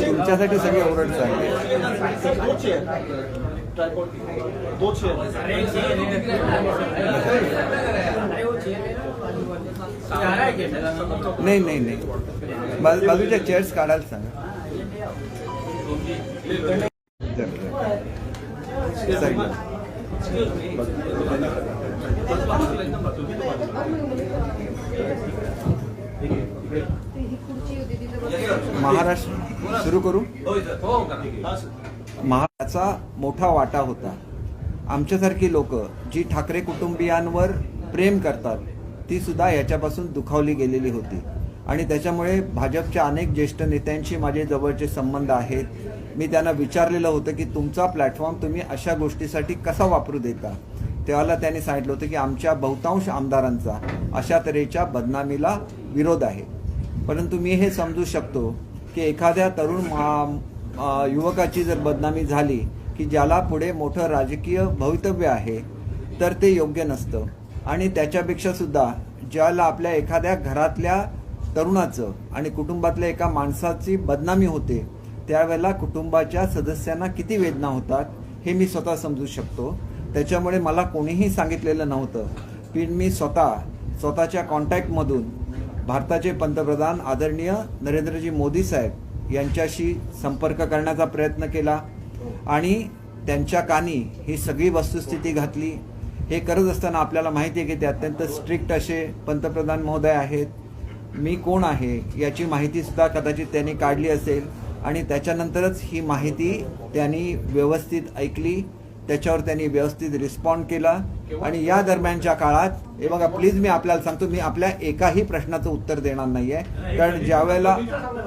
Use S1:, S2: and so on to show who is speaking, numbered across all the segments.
S1: तुमच्यासाठी सगळे ओरडच आहे. नाही नाही नाही, बाजूच्या चेअर्स काढायला सांगा. महाराष्ट्र सुरू करू. महाराष्ट्राचा मोठा वाटा होता. आमच्यासारखी लोक जी ठाकरे कुटुंबियांवर प्रेम करतात ती सुद्धा याच्यापासून दुखावली गेलेली होती आणि त्याच्यामुळे भाजपच्या अनेक ज्येष्ठ नेत्यांशी माझे जवळचे संबंध आहेत. मी त्यांना विचारलेलं होतं की तुमचा प्लॅटफॉर्म तुम्ही अशा गोष्टीसाठी कसा वापरू देता. तेव्हा त्यांनी सांगितलं होतं की आमच्या बहुतांश आमदारांचा अशा तऱ्हेच्या बदनामीला विरोध आहे. परंतु मी हे समजू शकतो की एखाद्या तरुण युवकाची जर बदनामी झाली की ज्याला पुढे मोठं राजकीय भवितव्य आहे तर ते योग्य नसतं. आणि त्याच्यापेक्षा सुद्धा ज्याला आपल्या एखाद्या घरातल्या तरुणाचं आणि कुटुंबातल्या एका माणसाची बदनामी होते त्यावेळेला कुटुंबाच्या सदस्यांना किती वेदना होतात हे मी स्वतः समजू शकतो. त्याच्यामुळे मला कोणीही सांगितलेलं नव्हतं की मी स्वतःच्या कॉन्टॅक्टमधून भारताचे पंतप्रधान आदरणीय नरेंद्रजी मोदी साहेब यांच्याशी संपर्क करण्याचा प्रयत्न केला आणि त्यांच्या कानी ही सगळी वस्तुस्थिती घातली. हे करत असताना आपल्याला माहिती आहे की ते अत्यंत स्ट्रिक्ट असे पंतप्रधान महोदय आहेत. मी कोण आहे याची माहिती सुद्धा कदाचित त्यांनी काढली असेल आणि त्याच्यानंतरच ही माहिती त्यांनी व्यवस्थित ऐकली, त्याच्यावर त्यांनी व्यवस्थित रिस्पॉन्ड केला. आणि या दरम्यानच्या काळात हे बघा प्लीज मी आपल्याला सांगतो, मी आपल्या एकाही प्रश्नाचं उत्तर देणार नाहीये. कारण ज्या वेळेला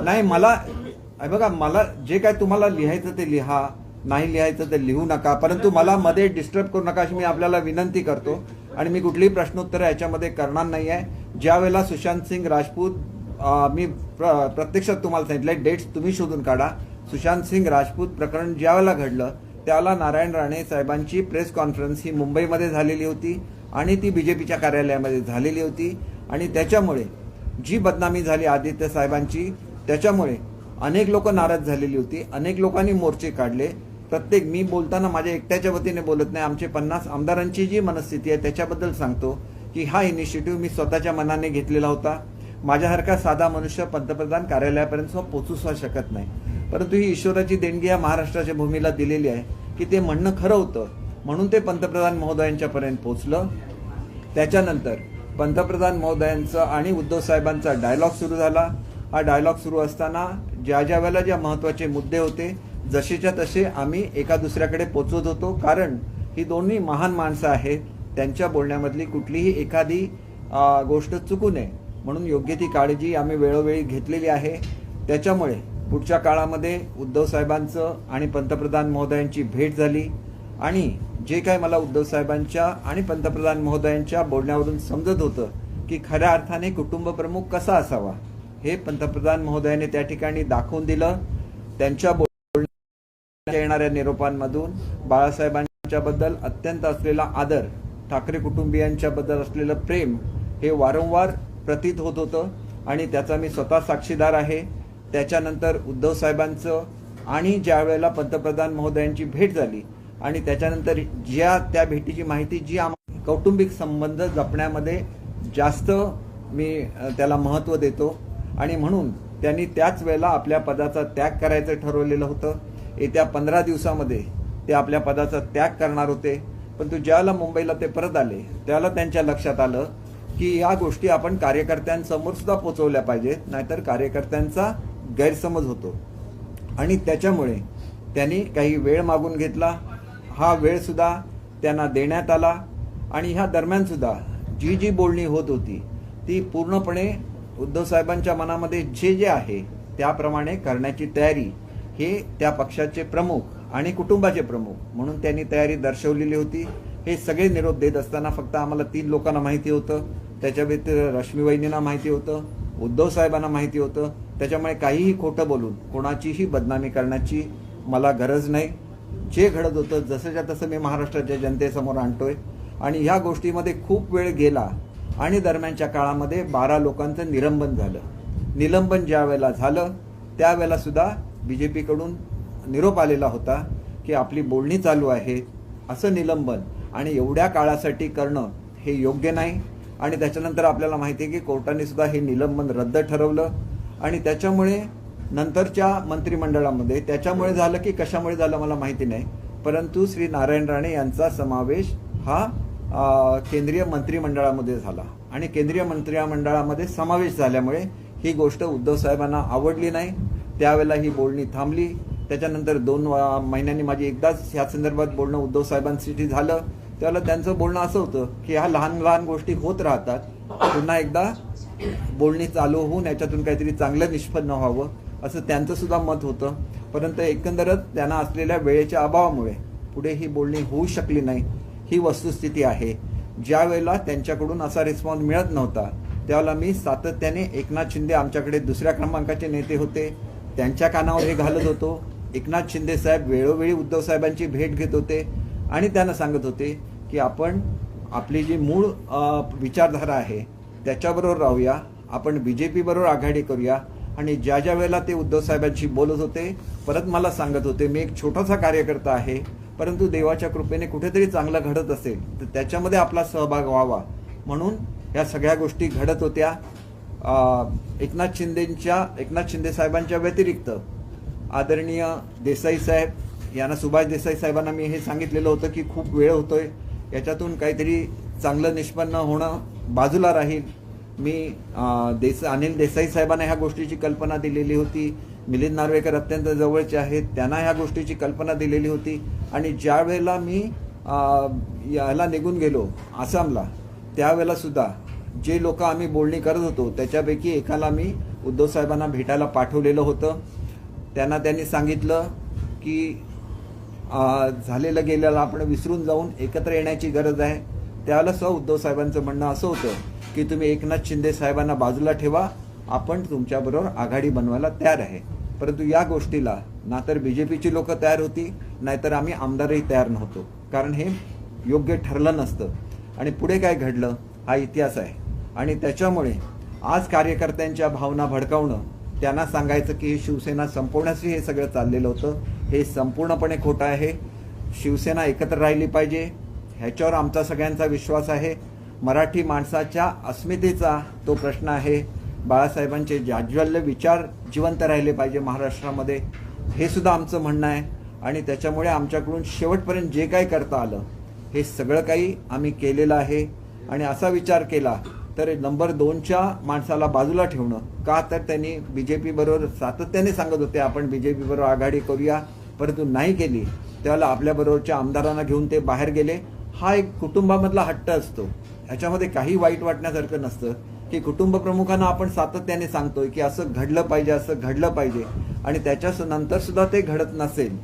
S1: नाही मला जे काय तुम्हाला लिहायचं ते लिहा, नाही लिहायचं ते लिहू नका, परंतु मला मध्ये डिस्टर्ब करू नका अशी मी आपल्याला विनंती करतो. आणि मी कुठलीही प्रश्नोत्तरं याच्यामध्ये करणार नाही आहे. ज्या वेळेला सुशांत सिंग राजपूत मी प्रत्यक्षात तुम्हाला सांगितलं डेट्स तुम्ही शोधून काढा. सुशांत सिंग राजपूत प्रकरण ज्या वेळेला घडलं त्यावेळेला नारायण राणे साहेबांची प्रेस कॉन्फरन्स ही मुंबईमध्ये झालेली होती आणि ती बीजेपीच्या कार्यालयामध्ये झालेली होती. आणि त्याच्यामुळे जी बदनामी झाली आदित्य साहेबांची त्याच्यामुळे अनेक लोक नाराज झालेली होती. अनेक लोकांनी मोर्चे काढले. मी बोलताना माझ्या एकट्याच्या वतीने बोलत नाही, आमचे 50 आमदारांची जी मनस्थिती आहे त्याच्याबद्दल सांगतो की हा इनिशिएटिव्ह मी स्वतःच्या मनाने घेतलेला होता. माझ्यासारखा साधा मनुष्य पंतप्रधान कार्यालयापर्यंत पोहोचू शकत नाही, परंतु ही ईश्वराची देणगी या महाराष्ट्राच्या भूमीला दिलेली आहे की ते म्हणणं खरं होतं म्हणून ते पंतप्रधान महोदयांच्यापर्यंत पोहोचलं. त्याच्यानंतर पंतप्रधान महोदयांचा आणि उद्धव साहेबांचा डायलॉग सुरू झाला. हा डायलॉग सुरू असताना ज्या वेळेला ज्या महत्त्वाचे मुद्दे होते जसेच्या तसे आम्ही एका दुसऱ्याकडे पोचवत होतो. कारण ही दोन्ही महान माणसं आहेत, त्यांच्या बोलण्यामधली कुठलीही एखादी गोष्ट चुकू नये म्हणून योग्य ती काळजी आम्ही वेळोवेळी घेतलेली आहे. त्याच्यामुळे पुढच्या काळामध्ये उद्धव साहेबांचं आणि पंतप्रधान महोदयांची भेट झाली आणि जे काय मला उद्धव साहेबांच्या आणि पंतप्रधान महोदयांच्या बोलण्यावरून समजत होतं की खऱ्या अर्थाने कुटुंब प्रमुख कसा असावा हे पंतप्रधान महोदयाने त्या ठिकाणी दाखवून दिलं. त्यांच्या येणाऱ्या निरोपांमधून बाळासाहेबांच्याबद्दल अत्यंत असलेला आदर, ठाकरे कुटुंबियांच्याबद्दल असलेलं प्रेम हे वारंवार प्रतीत होत होतं आणि त्याचा मी स्वतः साक्षीदार आहे. त्याच्यानंतर उद्धव साहेबांचं आणि ज्या वेळेला पंतप्रधान महोदयांची भेट झाली आणि त्याच्यानंतर त्या भेटीची माहिती जी आम्हाला कौटुंबिक संबंध जपण्यामध्ये जास्त मी त्याला महत्त्व देतो आणि म्हणून त्यांनी त्याच वेळेला आपल्या पदाचा त्याग करायचं ठरवलेलं होतं. येत्या 15 दिवसामध्ये ते आपल्या पदाचा त्याग करणार होते. परंतु ज्यावेळेला मुंबईला ते परत आले त्यावेळेला त्यांच्या लक्षात आलं की या गोष्टी आपण कार्यकर्त्यांसमोर सुद्धा पोचवल्या पाहिजेत, नाहीतर कार्यकर्त्यांचा गैरसमज होतो. आणि त्याच्यामुळे त्यांनी काही वेळ मागून घेतला. हा वेळ सुद्धा त्यांना देण्यात आला आणि ह्या दरम्यान सुद्धा जी बोलणी होत होती ती पूर्णपणे उद्धव साहेबांच्या मनामध्ये जे आहे त्याप्रमाणे करण्याची तयारी हे त्या पक्षाचे प्रमुख आणि कुटुंबाचे प्रमुख म्हणून त्यांनी तयारी दर्शवलेली होती. हे सगळे निरोप देत असताना फक्त आम्हाला 3 लोकांना माहिती होतं, त्याच्या व्यतिरिक्त रश्मीवहिनींना माहिती होतं, उद्धव साहेबांना माहिती होतं. त्याच्यामुळे काहीही खोटं बोलून कोणाचीही बदनामी करण्याची मला गरज नाही. जे घडत होतं जसंच्या तसं मी महाराष्ट्राच्या जनतेसमोर आणतोय आणि ह्या गोष्टीमध्ये खूप वेळ गेला आणि दरम्यानच्या काळामध्ये 12 लोकांचं निलंबन झालं. निलंबन ज्या वेळेला झालं त्यावेळेला सुद्धा बीजेपीकडून निरोप आलेला होता की आपली बोलणी चालू आहे, असं निलंबन आणि एवढ्या काळासाठी करणं हे योग्य नाही. आणि त्याच्यानंतर आपल्याला माहिती आहे की कोर्टाने सुद्धा हे निलंबन रद्द ठरवलं. आणि त्याच्यामुळे नंतरच्या मंत्रिमंडळामध्ये त्याच्यामुळे झालं की कशामुळे झालं मला माहिती नाही, परंतु श्री नारायण राणे यांचा समावेश हा केंद्रीय मंत्रिमंडळामध्ये झाला. आणि केंद्रीय मंत्रिमंडळामध्ये समावेश झाल्यामुळे ही गोष्ट उद्धव साहेबांना आवडली नाही. त्यावेळेला ही बोलणी थांबली. त्याच्यानंतर 2 महिन्यांनी माझी एकदाच ह्या संदर्भात बोलणं उद्धव साहेबांसाठी झालं. त्यावेळेला त्यांचं बोलणं असं होतं की ह्या लहान लहान गोष्टी होत राहतात, पुन्हा एकदा बोलणी चालू होऊन याच्यातून काहीतरी चांगलं निष्पन्न व्हावं असं त्यांचं सुद्धा मत होतं. परंतु एकंदरच त्यांना असलेल्या वेळेच्या अभावामुळे पुढे ही बोलणी होऊ शकली नाही. ही वस्तुस्थिती आहे. ज्या वेळेला त्यांच्याकडून असा रिस्पॉन्स मिळत नव्हता त्यावेळेला मी सातत्याने एकनाथ शिंदे आमच्याकडे 2ऱ्या क्रमांकाचे नेते होते, त्यांच्या कानावर हे घालत होतो. एकनाथ शिंदे साहेब वेळोवेळी उद्धव साहेबांची भेट घेत होते आणि त्यांना सांगत होते की आपण आपली जी मूळ विचारधारा आहे त्याच्याबरोबर राहूया, आपण बीजेपी बरोबर आघाडी करूया. आणि ज्या ज्या वेळेला ते उद्धव साहेबांशी बोलत होते परत मला सांगत होते मी एक छोटासा कार्यकर्ता आहे, परंतु देवाच्या कृपेने कुठेतरी चांगलं घडत असेल तर त्याच्यामध्ये आपला सहभाग व्हावा, म्हणून या सगळ्या गोष्टी घडत होत्या. एकनाथ शिंदे साहेबांच्या व्यतिरिक्त आदरणीय देसाई साहेब यांना, सुभाष देसाई साहेबांना मी हे सांगितलेलं होतं की खूप वेळ होतोय, याच्यातून काहीतरी चांगलं निष्पन्न होणं बाजूला राहील. मी अनिल देसाई साहेबांना ह्या गोष्टीची कल्पना दिलेली होती. मिलिंद नार्वेकर अत्यंत जवळचे आहेत, त्यांना ह्या गोष्टीची कल्पना दिलेली होती. आणि ज्या वेळेला मी याला निघून गेलो आसामला त्यावेळेला सुद्धा जे लोक आम्ही बोलणी करत होतो त्याच्यापैकी एकाला मी उद्धव साहेबांना भेटायला पाठवलेलं होतं. त्यांनी सांगितलं की झालेलं गेलेलं आपण विसरून जाऊन एकत्र येण्याची गरज आहे. त्यावेळेला उद्धव साहेबांचं म्हणणं असं होतं की तुम्ही एकनाथ शिंदे साहेबांना बाजूला ठेवा, आपण तुमच्याबरोबर आघाडी बनवायला तयार आहे. परंतु या गोष्टीला ना तर बीजेपीची लोक तयार होती, नाहीतर आम्ही आमदारही तयार नव्हतो, कारण हे योग्य ठरलं नसतं. आणि पुढे काय घडलं हा इतिहास आहे. आणि त्याच्यामुळे आज कार्यकर्त्यांच्या भावना भडकावणं, त्यांना सांगायचं की ही शिवसेना संपवण्यासाठी हे सगळं चाललेलं होतं, हे संपूर्णपणे खोटं आहे. शिवसेना एकत्र राहिली पाहिजे ह्याच्यावर आमचा सगळ्यांचा विश्वास आहे. मराठी माणसाच्या अस्मितेचा तो प्रश्न आहे. बाळासाहेबांचे जाज्वल्य विचार जिवंत राहिले पाहिजे महाराष्ट्रामध्ये, हे सुद्धा आमचं म्हणणं आहे. आणि त्याच्यामुळे आमच्याकडून शेवटपर्यंत जे काही करता आलं हे सगळं काही आम्ही केलेलं आहे. आणि असा विचार केला तर नंबर 2च्या माणसाला बाजूला ठेवणं का, तर त्यांनी बीजेपी बरोबर सातत्याने सांगत होते आपण बीजेपी बरोबर आघाडी करूया, परंतु नाही केली. त्यावेळेला आपल्याबरोबरच्या आमदारांना घेऊन ते बाहेर गेले. हा एक कुटुंबामधला हट्ट असतो, ह्याच्यामध्ये काही वाईट वाटण्यासारखं नसतं की कुटुंब प्रमुखांना आपण सातत्याने सांगतोय की असं घडलं पाहिजे, असं घडलं पाहिजे, आणि त्याच्या नंतर सुद्धा ते घडत नसेल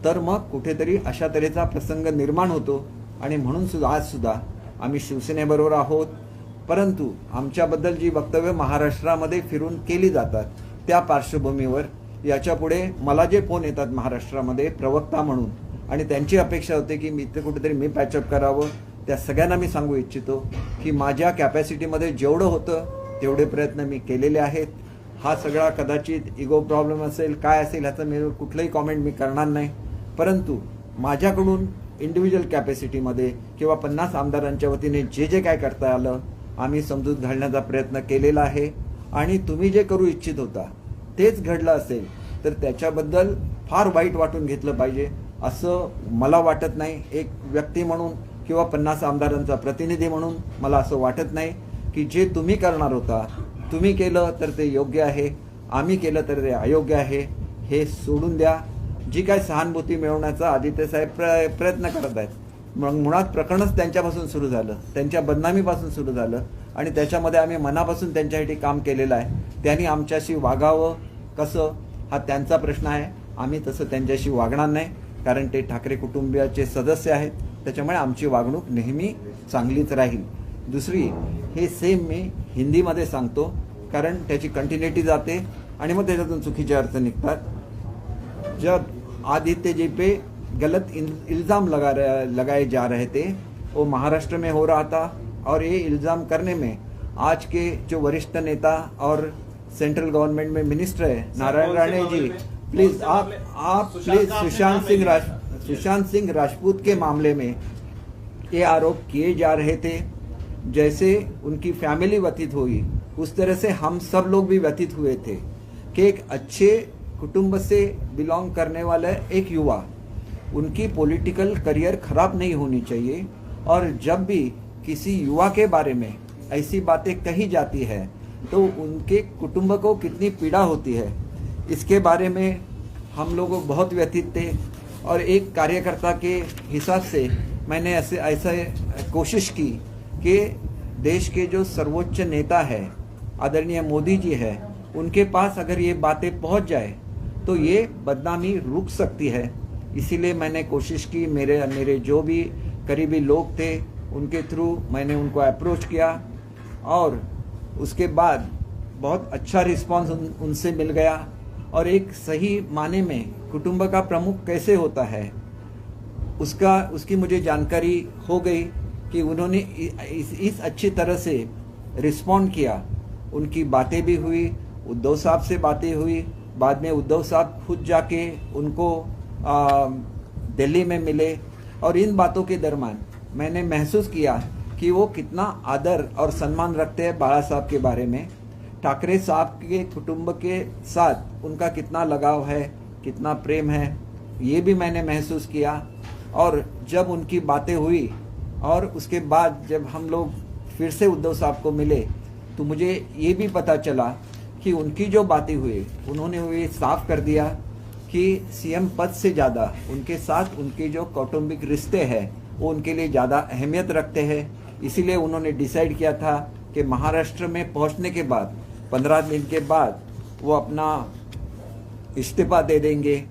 S1: तर मग कुठेतरी अशा तऱ्हेचा प्रसंग निर्माण होतो. आणि म्हणून आज सुद्धा आम्ही शिवसेनेबरोबर आहोत. परंतु आमच्याबद्दल जी वक्तव्य महाराष्ट्रामध्ये फिरून केली जातात त्या पार्श्वभूमीवर याच्यापुढे मला जे फोन येतात महाराष्ट्रामध्ये प्रवक्ता म्हणून, आणि त्यांची अपेक्षा होते की मी ते कुठेतरी मी पॅचअप करावं, त्या सगळ्यांना मी सांगू इच्छितो की माझ्या कॅपॅसिटीमध्ये जेवढं होतं तेवढे प्रयत्न मी केलेले आहेत. हा सगळा कदाचित इगो प्रॉब्लेम असेल काय असेल ह्याचं मी कुठलंही कॉमेंट मी करणार नाही, परंतु माझ्याकडून इंडिव्हिज्युअल कॅपॅसिटीमध्ये किंवा 50 आमदारांच्या वतीने जे जे काय करता आलं आम्ही समजूत घालण्याचा प्रयत्न केलेला आहे. आणि तुम्ही जे करू इच्छित होता तेच घडलं असेल तर त्याच्याबद्दल फार वाईट वाटून घेतलं पाहिजे असं मला वाटत नाही. एक व्यक्ती म्हणून किंवा 50 आमदारांचा प्रतिनिधी म्हणून मला असं वाटत नाही की जे तुम्ही करणार होता तुम्ही केलं तर ते योग्य आहे, आम्ही केलं तर ते अयोग्य आहे, हे सोडून द्या. जी काय सहानुभूती मिळवण्याचा आदित्य साहेब प्रयत्न करत आहेत, मग मुळात प्रकरणच त्यांच्यापासून सुरू झालं, त्यांच्या बदनामीपासून सुरू झालं, आणि त्याच्यामध्ये आम्ही मनापासून त्यांच्यासाठी काम केलेलं आहे. त्यांनी आमच्याशी वागावं कसं हा त्यांचा प्रश्न आहे. आम्ही तसं त्यांच्याशी वागणार नाही, कारण ते ठाकरे कुटुंबियाचे सदस्य आहेत. त्याच्यामुळे आमची वागणूक नेहमी चांगलीच राहील. दुसरी, हे सेम मी हिंदीमध्ये सांगतो कारण त्याची कंटिन्युटी जाते आणि मग त्याच्यातून चुकीचे अर्थ निघतात. जब आदित्य जी पे गलत इल्ज़ाम लगाए जा रहे थे, वो महाराष्ट्र में हो रहा था, और ये इल्ज़ाम करने में आज के जो वरिष्ठ नेता और सेंट्रल गवर्नमेंट में मिनिस्टर है नारायण राणे जी, प्लीज आप प्लीज सुशांत सिंह राजपूत के मामले में ये आरोप किए जा रहे थे। जैसे उनकी फैमिली व्यतीत हुई उस तरह से हम सब लोग भी व्यतीत हुए थे कि एक अच्छे कुटुंब से बिलोंग करने वाला एक युवा, उनकी पॉलिटिकल करियर खराब नहीं होनी चाहिए। और जब भी किसी युवा के बारे में ऐसी बातें कही जाती है तो उनके कुटुंब को कितनी पीड़ा होती है, इसके बारे में हम लोग बहुत व्यथित थे। और एक कार्यकर्ता के हिसाब से मैंने ऐसे कोशिश की कि देश के जो सर्वोच्च नेता है आदरणीय मोदी जी है, उनके पास अगर ये बातें पहुंच जाए तो ये बदनामी रुक सकती है। इसीलिए मैंने कोशिश की, मेरे जो भी करीबी लोग थे उनके थ्रू मैंने उनको अप्रोच किया और उसके बाद बहुत अच्छा रिस्पांस उनसे मिल गया। और एक सही माने में कुटुंब का प्रमुख कैसे होता है उसकी मुझे जानकारी हो गई कि उन्होंने इस अच्छी तरह से रिस्पॉन्ड किया। उनकी बातें भी हुई, उद्धव साहब से बातें हुई, बाद में उद्धव साहब खुद जाके उनको दिल्ली में मिले। और इन बातों के दरमियान मैंने महसूस किया कि वो कितना आदर और सम्मान रखते हैं बाला साहब के बारे में, ठाकरे साहब के कुटुंब के साथ उनका कितना लगाव है, कितना प्रेम है, ये भी मैंने महसूस किया। और जब उनकी बातें हुई और उसके बाद जब हम लोग फिर से उद्धव साहब को मिले तो मुझे ये भी पता चला कि उनकी जो बातें हुई उन्होंने ये साफ कर दिया कि सीएम पद से ज़्यादा उनके साथ उनके जो कौटुंबिक रिश्ते हैं वो उनके लिए ज़्यादा अहमियत रखते हैं। इसीलिए उन्होंने डिसाइड किया था कि महाराष्ट्र में पहुंचने के बाद 15 दिन के बाद वो अपना इस्तीफा दे देंगे।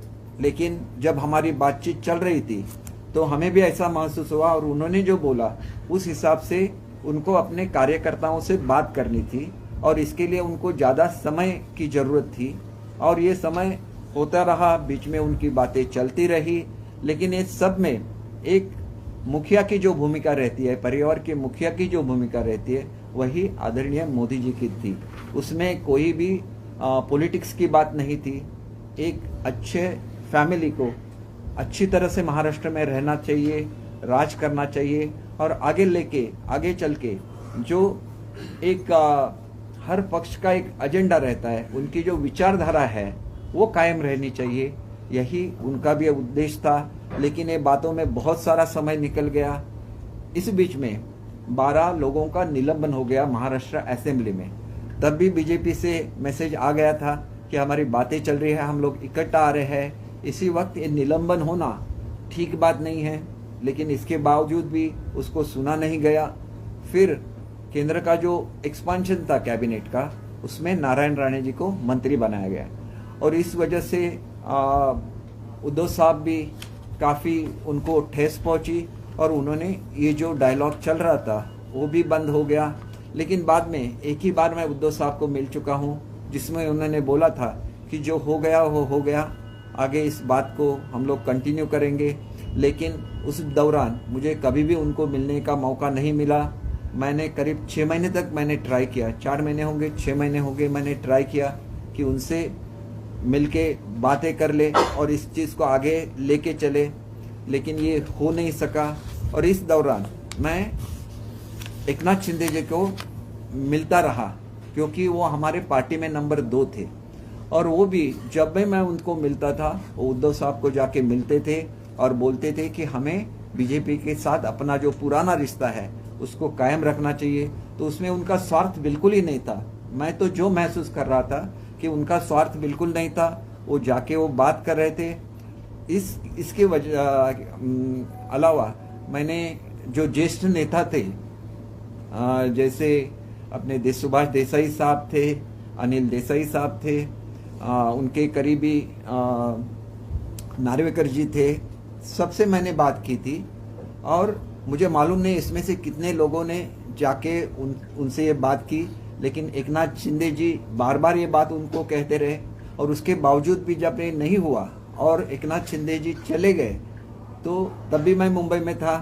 S1: लेकिन जब हमारी बातचीत चल रही थी तो हमें भी ऐसा महसूस हुआ और उन्होंने जो बोला उस हिसाब से उनको अपने कार्यकर्ताओं से बात करनी थी और इसके लिए उनको ज़्यादा समय की ज़रूरत थी। और ये समय होता रहा, बीच में उनकी बातें चलती रही, लेकिन इस सब में एक मुखिया की जो भूमिका रहती है, परिवार के मुखिया की जो भूमिका रहती है, वही आदरणीय मोदी जी की थी। उसमें कोई भी पॉलिटिक्स की बात नहीं थी। एक अच्छे फैमिली को अच्छी तरह से महाराष्ट्र में रहना चाहिए, राज करना चाहिए और आगे चल के जो एक हर पक्ष का एक एजेंडा रहता है, उनकी जो विचारधारा है वो कायम रहनी चाहिए। यही उनका भी उद्देश्य था। लेकिन ये बातों में बहुत सारा समय निकल गया। इस बीच में 12 लोगों का निलंबन हो गया महाराष्ट्र असेंबली में। तब भी बीजेपी से मैसेज आ गया था कि हमारी बातें चल रही है, हम लोग इकट्ठा आ रहे हैं। इसी वक्त ये निलंबन होना ठीक बात नहीं है, लेकिन इसके बावजूद भी उसको सुना नहीं गया। फिर केंद्र का जो एक्सपांशन था कैबिनेट का, उसमें नारायण राणे जी को मंत्री बनाया गया और इस वजह से उद्धव साहब भी काफ़ी उनको ठेस पहुंची और उन्होंने ये जो डायलॉग चल रहा था वो भी बंद हो गया। लेकिन बाद में एक ही बार मैं उद्धव साहब को मिल चुका हूँ जिसमें उन्होंने बोला था कि जो हो गया वो हो गया, आगे इस बात को हम लोग कंटिन्यू करेंगे। लेकिन उस दौरान मुझे कभी भी उनको मिलने का मौका नहीं मिला। मैंने करीब 6 महीने तक मैंने ट्राई किया, 4 महीने होंगे 6 महीने हो गए, मैंने ट्राई किया कि उनसे मिलके बातें कर ले और इस चीज़ को आगे लेके चले, लेकिन ये हो नहीं सका। और इस दौरान मैं एकनाथ शिंदे जी को मिलता रहा क्योंकि वो हमारे पार्टी में नंबर 2 थे और वो भी जब भी मैं उनको मिलता था वो उद्धव साहब को जाके मिलते थे और बोलते थे कि हमें बीजेपी के साथ अपना जो पुराना रिश्ता है उसको कायम रखना चाहिए। तो उसमें उनका स्वार्थ बिल्कुल ही नहीं था। मैं तो जो महसूस कर रहा था कि उनका स्वार्थ बिल्कुल नहीं था। वो जाके वो बात कर रहे थे। इसके अलावा मैंने जो ज्येष्ठ नेता थे, जैसे अपने सुभाष देसाई साहब थे, अनिल देसाई साहब थे, उनके करीबी नार्वेकर जी थे, सबसे मैंने बात की थी। और मुझे मालूम नहीं इसमें से कितने लोगों ने जाके उनसे ये बात की, लेकिन एकनाथ शिंदे जी बार बार ये बात उनको कहते रहे और उसके बावजूद भी जब ये नहीं हुआ और एकनाथ शिंदे जी चले गए तो तब भी मैं मुंबई में था।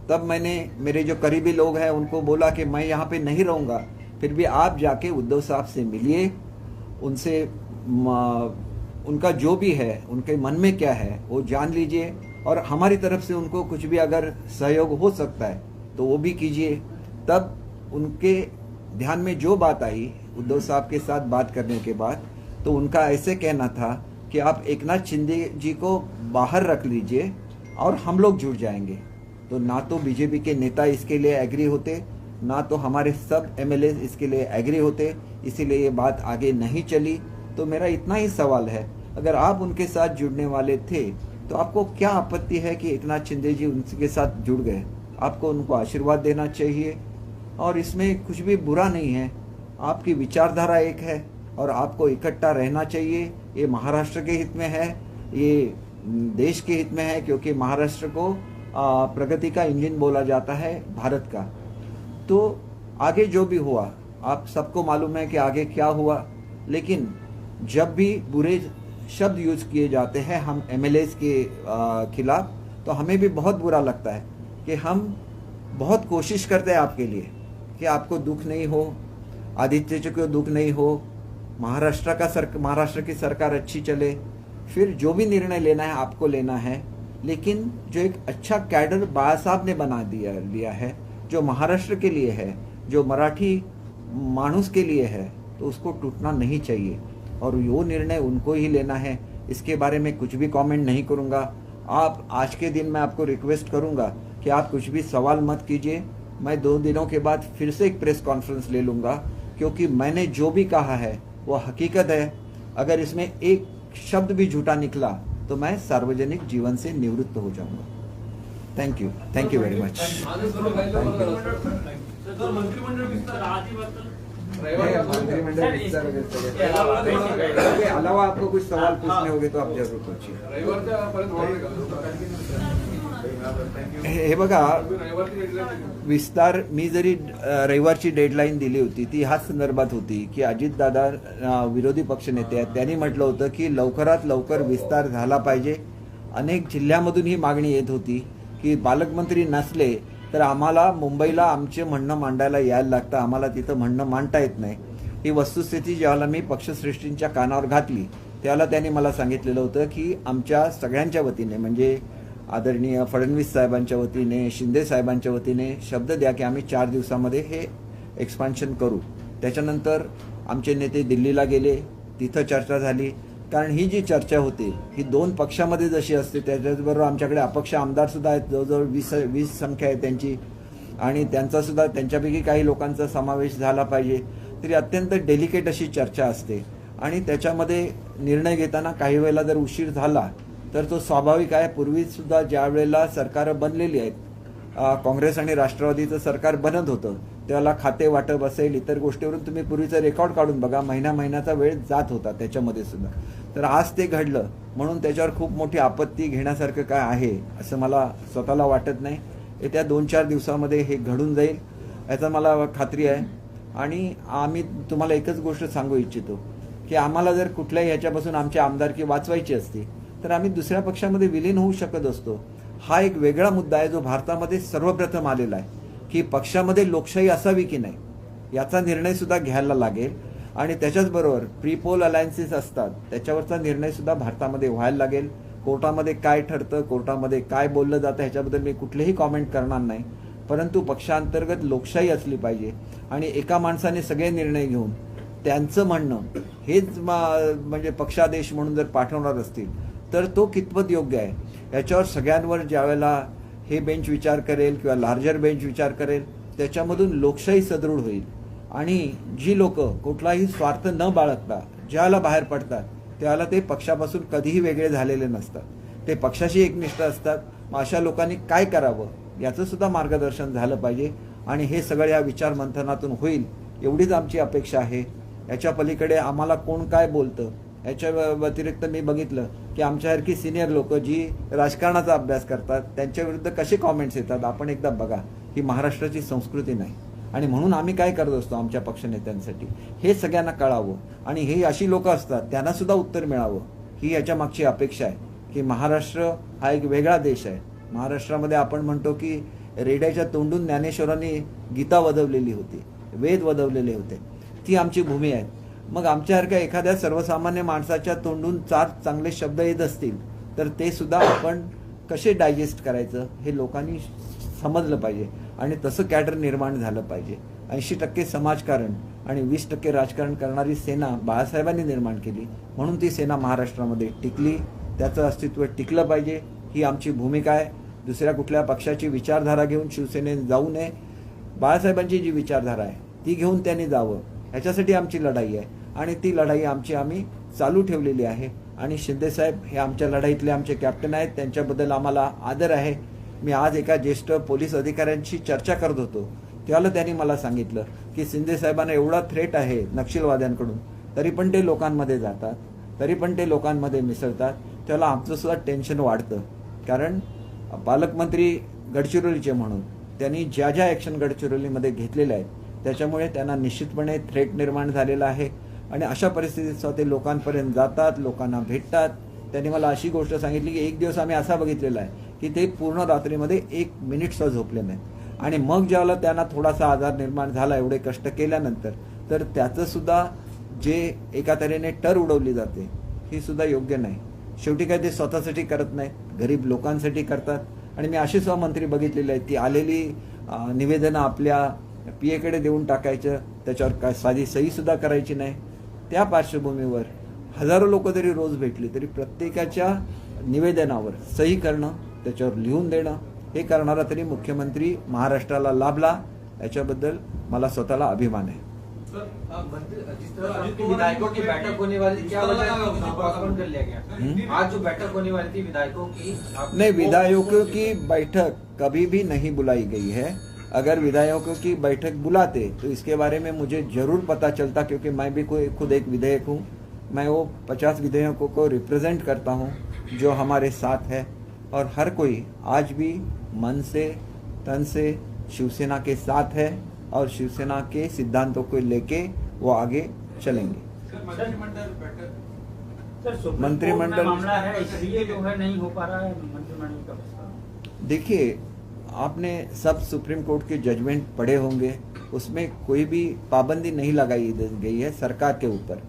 S1: तब मैंने मेरे जो करीबी लोग हैं उनको बोला कि मैं यहाँ पे नहीं रहूँगा, फिर भी आप जाके उद्धव साहब से मिलिए, उनसे उनका जो भी है, उनके मन में क्या है वो जान लीजिए, और हमारी तरफ से उनको कुछ भी अगर सहयोग हो सकता है तो वो भी कीजिए। तब उनके ध्यान में जो बात आई उद्धव साहब के साथ बात करने के बाद, तो उनका ऐसे कहना था कि आप एकनाथ शिंदे जी को बाहर रख लीजिए और हम लोग जुड़ जाएंगे। तो ना तो बीजेपी के नेता इसके लिए एग्री होते, ना तो हमारे सब एमएलए इसके लिए एग्री होते, इसीलिए ये बात आगे नहीं चली। तो मेरा इतना ही सवाल है, अगर आप उनके साथ जुड़ने वाले थे तो आपको क्या आपत्ति है कि एकनाथ शिंदे जी उनके साथ जुड़ गए? आपको उनको आशीर्वाद देना चाहिए, और इसमें कुछ भी बुरा नहीं है। आपकी विचारधारा एक है और आपको इकट्ठा रहना चाहिए। ये महाराष्ट्र के हित में है, ये देश के हित में है, क्योंकि महाराष्ट्र को प्रगति का इंजन बोला जाता है भारत का। तो आगे जो भी हुआ, आप सबको मालूम है कि आगे क्या हुआ, लेकिन जब भी बुरे शब्द यूज किए जाते हैं हम एमएलएस के खिलाफ, तो हमें भी बहुत बुरा लगता है कि हम बहुत कोशिश करते हैं आपके लिए कि आपको दुख नहीं हो, आदित्य जी को दुख नहीं हो, महाराष्ट्र की सरकार अच्छी चले, फिर जो भी निर्णय लेना है आपको लेना है। लेकिन जो एक अच्छा कैडर बाला साहब ने बना लिया है, जो महाराष्ट्र के लिए है, जो मराठी मानुस के लिए है, तो उसको टूटना नहीं चाहिए, और वो निर्णय उनको ही लेना है। इसके बारे में कुछ भी कमेंट नहीं करूँगा। आप आज के दिन मैं आपको रिक्वेस्ट करूँगा कि आप कुछ भी सवाल मत कीजिए। मैं 2 दिनों के बाद फिर से एक प्रेस कॉन्फ्रेंस ले लूँगा, क्योंकि मैंने जो भी कहा है वो हकीकत है। अगर इसमें एक शब्द भी झूठा निकला तो मैं सार्वजनिक जीवन से निवृत्त हो जाऊंगा। Thank you very much. के अलावा आपको कुछ सवाल पूछने होंगे तो आप जरूर पूछिए। हे बघा, विस्तार मी जरी रविवारची डेडलाईन दिली होती ती ह्याच संदर्भात होती की अजितदादा विरोधी पक्षनेते आहेत, त्यांनी म्हटलं होतं की लवकरात लवकर विस्तार झाला पाहिजे। अनेक जिल्ह्यामधून ही मागणी येत होती की पालकमंत्री नसले तर आम्हाला मुंबईला आमचे म्हणणं मांडायला यायला लागतं, आम्हाला तिथं म्हणणं मांडता येत नाही। ही वस्तुस्थिती ज्यावेळेला मी पक्षश्रेष्ठींच्या कानावर घातली त्यावेळेला त्यांनी मला सांगितलेलं होतं की आमच्या सगळ्यांच्या वतीने, म्हणजे आदरणीय फडणवीस साहेबांच्या वतीने, शिंदे साहेबांच्या वतीने शब्द द्या की आम्ही 4 दिवसामध्ये हे एक्सपान्शन करू। त्याच्यानंतर आमचे नेते दिल्लीला गेले, तिथं चर्चा झाली, कारण ही जी चर्चा होती ही 2 पक्षामध्ये जशी असते त्याच्याबरोबर आमच्याकडे अपक्ष आमदार सुद्धा आहेत, जवळजवळ 20 संख्या आहे त्यांची, आणि त्यांचा सुद्धा त्यांच्यापैकी काही लोकांचा समावेश झाला पाहिजे। तरी अत्यंत डेलिकेट अशी चर्चा असते, आणि त्याच्यामध्ये निर्णय घेताना काही वेळेला जर उशीर झाला तर तो स्वाभाविक आहे। पूर्वी सुद्धा ज्या वेळेला सरकार बनलेली आहेत, काँग्रेस आणि राष्ट्रवादीचं सरकार बनत होतं त्याला खाते वाटप असेल, इतर गोष्टीवरून तुम्ही पूर्वीचं रेकॉर्ड काढून बघा, महिन्याचा वेळ जात होता त्याच्यामध्ये सुद्धा। तर आज ते घडलं म्हणून त्याच्यावर खूप मोठी आपत्ती घेण्यासारखं काय आहे असं मला स्वतःला वाटत नाही। येत्या 2-4 दिवसामध्ये हे घडून जाईल याचा मला खात्री आहे। आणि आम्ही तुम्हाला एकच गोष्ट सांगू इच्छितो की आम्हाला जर कुठल्याही ह्याच्यापासून आमची आमदारकी वाचवायची असती तर आम्ही दुसऱ्या पक्षामध्ये विलीन होऊ शकत असतो। हा एक वेगळा मुद्दा आहे जो भारतामध्ये सर्वप्रथम आलेला आहे की पक्षामध्ये लोकशाही असावी की नाही याचा निर्णय सुद्धा घ्यायला लागेल, आणि त्याच्याचबरोबर प्री पोल अलायन्सेस असतात त्याच्यावरचा निर्णय सुद्धा भारतामध्ये व्हायला लागेल। कोर्टामध्ये काय ठरतं, कोर्टामध्ये काय बोललं जातं ह्याच्याबद्दल मी कुठलेही कॉमेंट करणार नाही, परंतु पक्षांतर्गत लोकशाही असली पाहिजे, आणि एका माणसाने सगळे निर्णय घेऊन त्यांचं म्हणणं हेच म्हणजे पक्षादेश म्हणून जर पाठवणार असतील तर तो कितपत योग्य आहे याच्यावर सगळ्यांवर ज्यावेळेला हे बेंच विचार करेल किंवा लार्जर बेंच विचार करेल त्याच्यामधून लोकशाही सदृढ होईल। आणि जी लोक कुठलाही स्वार्थ न बाळगता ज्याला बाहेर पडतात त्याला ते पक्षापासून कधीही वेगळे झालेले नसतात, ते पक्षाशी एकनिष्ठ असतात। मग अशा लोकांनी काय करावं याचं सुद्धा मार्गदर्शन झालं पाहिजे, आणि हे सगळं या विचार मंथनातून होईल एवढीच आमची अपेक्षा आहे। याच्या पलीकडे आम्हाला कोण काय बोलतं याच्या व्यतिरिक्त मी बघितलं की आमच्यासारखी सिनियर लोक जी राजकारणाचा अभ्यास करतात त्यांच्या विरुद्ध कसे कॉमेंट्स येतात आपण एकदा बघा। ही महाराष्ट्राची संस्कृती नाही, आणि म्हणून आम्ही काय करत असतो आमच्या पक्षनेत्यांसाठी हे सगळ्यांना कळावं, आणि हे अशी लोक असतात त्यांना सुद्धा उत्तर मिळावं ही याच्या मागची अपेक्षा आहे की महाराष्ट्र हा एक वेगळा देश आहे। महाराष्ट्रामध्ये आपण म्हणतो की रेड्याच्या तोंडून ज्ञानेश्वरांनी गीता वदवलेली होती, वेद वदवलेले होते, ती आमची भूमी आहे. मग आमच्यासारख्या एखाद्या सर्वसामान्य माणसाच्या तोंडून 4 चांगले शब्द येत असतील तर ते सुद्धा आपण कसे डायजेस्ट करायचं हे लोकांनी समजलं पाहिजे आणि तसं कॅडर निर्माण झालं पाहिजे. 80% समाजकारण आणि 20% राजकारण करणारी सेना बाळासाहेबांनी निर्माण केली, म्हणून ती सेना महाराष्ट्रामध्ये टिकली, त्याचं अस्तित्व टिकलं पाहिजे, ही आमची भूमिका आहे. दुसऱ्या कुठल्या पक्षाची विचारधारा घेऊन शिवसेनेने जाऊ नये. बाळासाहेबांची जी विचारधारा आहे ती घेऊन त्यांनी जावं, ह्याच्यासाठी आमची लढाई आहे आणि ती लढाई आम्ही चालू ठेवलेली आहे. आणि शिंदेसाहेब हे आमच्या लढाईतले आमचे कॅप्टन आहेत, त्यांच्याबद्दल आम्हाला आदर आहे. मी आज एका ज्येष्ठ पोलीस अधिकाऱ्यांशी चर्चा करत होतो, त्यावेळेला त्यांनी मला सांगितलं की शिंदेसाहेबांना एवढा थ्रेट आहे नक्षलवाद्यांकडून, तरी पण ते लोकांमध्ये जातात, तरी पण ते लोकांमध्ये मिसळतात. त्याला आमचं सुद्धा टेन्शन वाढतं, कारण पालकमंत्री गडचिरोलीचे म्हणून त्यांनी ज्या ज्या ॲक्शन गडचिरोलीमध्ये घेतलेल्या आहेत त्याच्यामुळे त्यांना निश्चितपणे थ्रेट निर्माण झालेला आहे. आणि अशा परिस्थितीत ते लोकांपर्यंत जातात, लोकांना भेटतात. त्यांनी मला अशी गोष्ट सांगितली की एक दिवस आम्ही असा बघितलेला आहे की ते पूर्ण रात्रीमध्ये 1 मिनिटसुद्धा झोपले नाहीत आणि मग ज्यावेळेला त्यांना थोडासा आजार निर्माण झाला एवढे कष्ट केल्यानंतर, तर त्याचं सुद्धा जे एका तऱ्हेने टर उडवली जाते ही सुद्धा योग्य नाही. शेवटी काय ते स्वतःसाठी करत नाहीत, गरीब लोकांसाठी करतात. आणि मी अशी सुद्धा मंत्री बघितलेली आहेत ती आलेली निवेदनं आपल्या पीएकडे देऊन टाकायचं, त्याच्यावर काय साधी सही सुद्धा करायची नाही. त्या पार्श्वभूमीवर हजारो लोक जरी रोज भेटली तरी प्रत्येकाच्या निवेदनावर सही करणं, त्याच्यावर लिहून देणं, हे करणारा तरी मुख्यमंत्री महाराष्ट्राला लाभला, याच्याबद्दल मला स्वतःला अभिमान आहे.
S2: विधायकों की बैठक होने वाली थी, क्या वजह थी पोस्टपोन कर लिया गया? आज जो बैठक होने वाली थी विधायकों की,
S1: नहीं, विधायकों की बैठक कभी भी नहीं बुलाई गई है. अगर विधायकों की बैठक बुलाते तो इसके बारे में मुझे जरूर पता चलता, क्योंकि मैं भी खुद एक विधायक हूँ. मैं वो 50 विधायकों को रिप्रेजेंट करता हूँ जो हमारे साथ है, और हर कोई आज भी मन से तन से शिवसेना के साथ है और शिवसेना के सिद्धांतों को लेके वो आगे चलेंगे. मंत्रिमंडल
S2: मामला है इसलिए जो है नहीं हो पा रहा है मंत्रिमंडल का विस्तार.
S1: देखिए, आपने सब सुप्रीम कोर्ट के जजमेंट पढ़े होंगे, उसमें कोई भी पाबंदी नहीं लगाई गई है सरकार के ऊपर,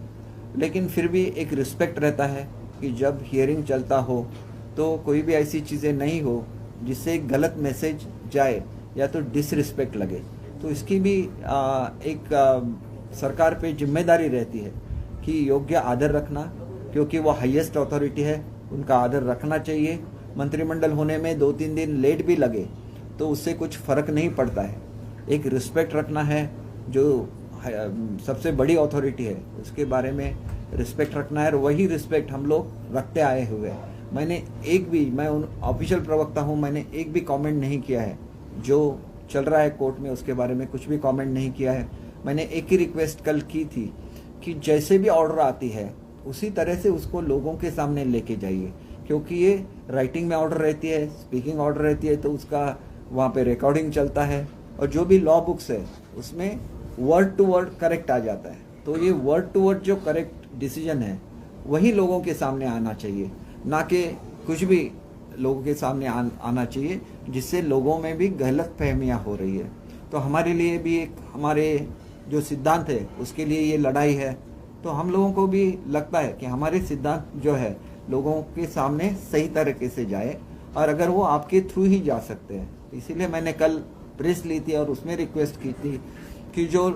S1: लेकिन फिर भी एक रिस्पेक्ट रहता है कि जब हियरिंग चलता हो तो कोई भी ऐसी चीज़ें नहीं हो जिससे एक गलत मैसेज जाए या तो डिसरिस्पेक्ट लगे. तो इसकी भी एक सरकार पे जिम्मेदारी रहती है कि योग्य आदर रखना, क्योंकि वो हाईएस्ट अथॉरिटी है, उनका आदर रखना चाहिए. मंत्रिमंडल होने में 2-3 दिन लेट भी लगे तो उससे कुछ फ़र्क नहीं पड़ता है. एक रिस्पेक्ट रखना है, जो सबसे बड़ी अथॉरिटी है उसके बारे में रिस्पेक्ट रखना है, और वही रिस्पेक्ट हम लोग रखते आए हुए हैं. मैं ऑफिशियल प्रवक्ता हूँ, मैंने एक भी कमेंट नहीं किया है. जो चल रहा है कोर्ट में उसके बारे में कुछ भी कमेंट नहीं किया है. मैंने एक ही रिक्वेस्ट कल की थी कि जैसे भी ऑर्डर आती है उसी तरह से उसको लोगों के सामने लेके जाइए, क्योंकि ये राइटिंग में ऑर्डर रहती है, स्पीकिंग ऑर्डर रहती है, तो उसका वहाँ पे रिकॉर्डिंग चलता है, और जो भी लॉ बुक्स है उसमें वर्ड टू वर्ड करेक्ट आ जाता है. तो ये वर्ड टू वर्ड जो करेक्ट डिसीजन है वही लोगों के सामने आना चाहिए, ना कि कुछ भी लोगों के सामने आना चाहिए जिससे लोगों में भी गलत फहमियाँ हो रही है. तो हमारे लिए भी एक हमारे जो सिद्धांत है उसके लिए ये लड़ाई है. तो हम लोगों को भी लगता है कि हमारे सिद्धांत जो है लोगों के सामने सही तरीके से जाए, और अगर वो आपके थ्रू ही जा सकते हैं. इसीलिए मैंने कल प्रेस ली थी और उसमें रिक्वेस्ट की थी कि जो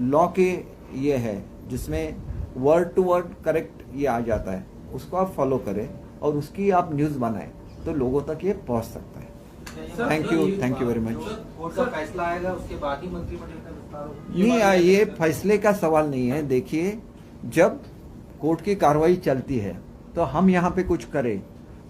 S1: लॉ के ये है जिसमें वर्ड टू वर्ड करेक्ट ये आ जाता है उसको आप फॉलो करें और उसकी आप न्यूज़ बनाएं तो लोगों तक ये पहुंच सकता है. Thank you very much.
S2: Court का फैसला आएगा उसके बाद ही मंत्रिमंडल का विस्तार होगा?
S1: नहीं, ये फैसले का सवाल नहीं है. देखिए, जब कोर्ट की कार्रवाई चलती है तो हम यहाँ पे कुछ करें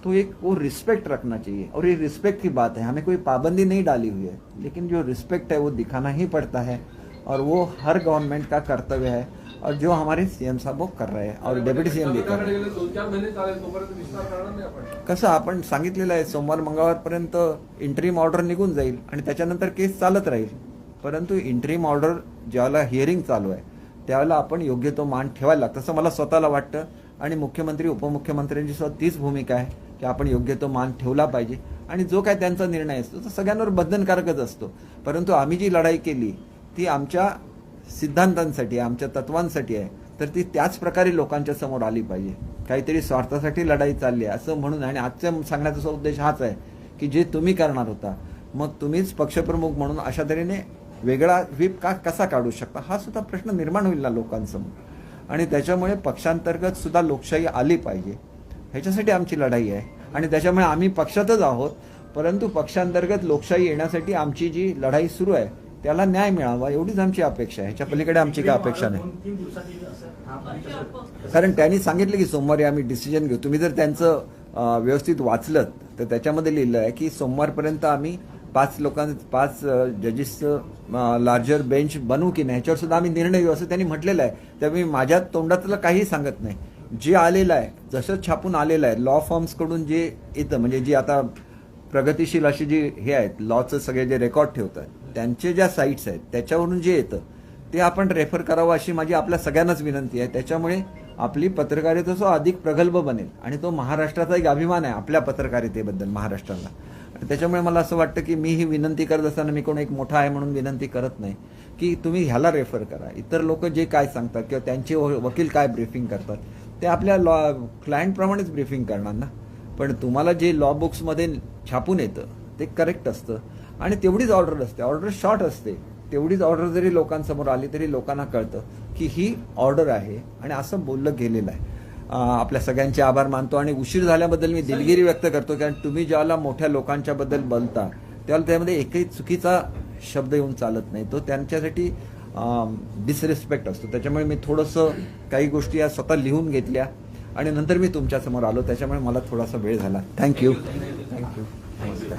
S1: तो एक वो रिस्पेक्ट रखना चाहिए, और ये रिस्पेक्ट की बात है. हमें कोई पाबंदी नहीं डाली हुई है, लेकिन जो रिस्पेक्ट है वो दिखाना ही पड़ता है, और वो हर गवर्नमेंट का कर्तव्य है, और जो हमारे सीएम साहब वो कर रहे हैं और डेप्युटी सीएम भी कर रहे हैं.
S3: 2-4 महिने चालेल, तोपर्यंत विस्तार करणार नाही आपण.
S1: कसं आपण सांगितलेलं आहे सोमवार मंगळवारपर्यंत इंटरिम ऑर्डर निघून जाईल आणि त्याच्यानंतर केस चालत राहील. परंतु इंटरिम ऑर्डर ज्यावेळेला हिअरिंग चालू आहे त्यावेळेला आपण योग्य तो मान ठेवायला लागतं असं मला स्वतःला वाटतं, आणि मुख्यमंत्री उपमुख्यमंत्र्यांची सुद्धा तीच भूमिका आहे की आपण योग्य तो मान ठेवला पाहिजे आणि जो काय त्यांचा निर्णय असतो तो सगळ्यांवर बंधनकारकच असतो. परंतु आम्ही जी लढाई केली ती आमच्या सिद्धांतांसाठी, आमच्या तत्वांसाठी आहे, तर ती त्याच प्रकारे लोकांच्या समोर आली पाहिजे. काहीतरी स्वार्थासाठी लढाई चालली आहे असं म्हणून, आणि आजच्या सांगण्याचा उद्देश हाच आहे की जे तुम्ही करणार होता मग तुम्हीच पक्षप्रमुख म्हणून अशा तऱ्हेने वेगळा व्हीप कसा काढू शकता, हा सुद्धा प्रश्न निर्माण होईल ना लोकांसमोर. आणि त्याच्यामुळे पक्षांतर्गत सुद्धा लोकशाही आली पाहिजे, ह्याच्यासाठी आमची लढाई आहे. आणि त्याच्यामुळे आम्ही पक्षातच आहोत, परंतु पक्षांतर्गत लोकशाही येण्यासाठी आमची जी लढाई सुरू आहे त्याला न्याय मिळावा एवढीच आमची अपेक्षा आहे. ह्याच्या पलीकडे आमची काय अपेक्षा नाही. कारण त्यांनी सांगितलं की सोमवारी आम्ही डिसिजन घेऊ. तुम्ही जर त्यांचं व्यवस्थित वाचलं तर त्याच्यामध्ये लिहिलं आहे की सोमवारपर्यंत आम्ही 5 जजेसचं लार्जर बेंच बनवू की नाही ह्याच्यावर सुद्धा आम्ही निर्णय घेऊ असं त्यांनी म्हटलेलं आहे. त्यामुळे माझ्या तोंडातलं काही सांगत नाही. जे आलेलं आहे, जसं छापून आलेलं आहे, लॉ फॉर्म्सकडून जे येतं, म्हणजे जी आता प्रगतिशील अशी जी हे आहेत, लॉचं सगळे जे रेकॉर्ड ठेवतात त्यांचे ज्या साईट्स आहेत त्याच्यावरून जे येतं ते आपण रेफर करावं अशी माझी आपल्या सगळ्यांनाच विनंती आहे. त्याच्यामुळे आपली पत्रकारिता अधिक प्रगल्भ बनेल आणि तो महाराष्ट्राचा एक अभिमान आहे आपल्या पत्रकारितेबद्दल महाराष्ट्राला. त्याच्यामुळे मला असं वाटतं की मी ही विनंती करत असताना मी कोण एक मोठा आहे म्हणून विनंती करत नाही की तुम्ही ह्याला रेफर करा. इतर लोक जे काय सांगतात किंवा त्यांचे वकील काय ब्रीफिंग करतात ते आपल्या क्लायंटप्रमाणेच ब्रीफिंग करणार ना. पण तुम्हाला जे लॉ बुक्समध्ये छापून येतं ते करेक्ट असतं आणि तेवढीच ऑर्डर असते. ऑर्डर शॉर्ट असते. तेवढीच ऑर्डर जरी लोकांसमोर आली तरी लोकांना कळतं की ही ऑर्डर आहे आणि असं बोललं गेलेलं आहे. आपल्या सगळ्यांचे आभार मानतो आणि उशीर झाल्याबद्दल मी दिलगिरी व्यक्त करतो. कारण तुम्ही ज्याला मोठ्या लोकांच्या बद्दल बोलता त्याला त्यामध्ये एकही चुकीचा शब्द येऊन चालत नाही. तो त्यांच्यासाठी डिसरिस्पेक्ट असतो. त्याच्यामुळे मी थोडंसं काही गोष्टी या स्वतः लिहून घेतल्या आणि नंतर मी तुमच्यासमोर आलो. त्याच्यामुळे मला थोडासा वेळ झाला. थँक्यू. नमस्कार.